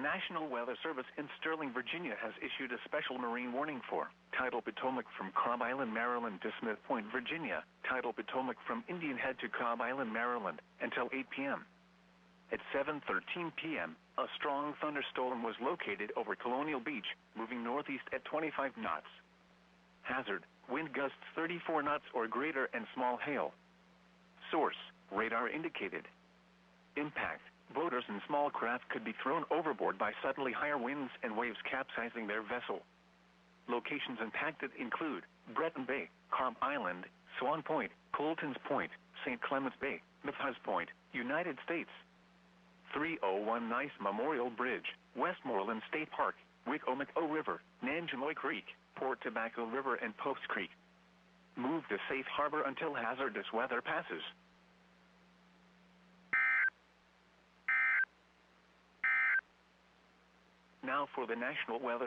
National Weather Service in Sterling, Virginia has issued a special marine warning for Tidal Potomac from Cobb Island, Maryland to Smith Point, Virginia, Tidal Potomac from Indian Head to Cobb Island, Maryland, until 8 p.m. At 7:13 p.m., a strong thunderstorm was located over Colonial Beach, moving northeast at 25 knots. Hazard, wind gusts 34 knots or greater and small hail. Source, radar indicated. Impact, boaters and small craft could be thrown overboard by suddenly higher winds and waves capsizing their vessel. Locations impacted include Breton Bay, Cobb Island, Swan Point, Colton's Point, St. Clements Bay, Memphis Point, United States. 301 Nice Memorial Bridge, Westmoreland State Park, Wicomico River, Nanjemoy Creek, Port Tobacco River and Pope's Creek. Move to safe harbor until hazardous weather passes. Now for the National Weather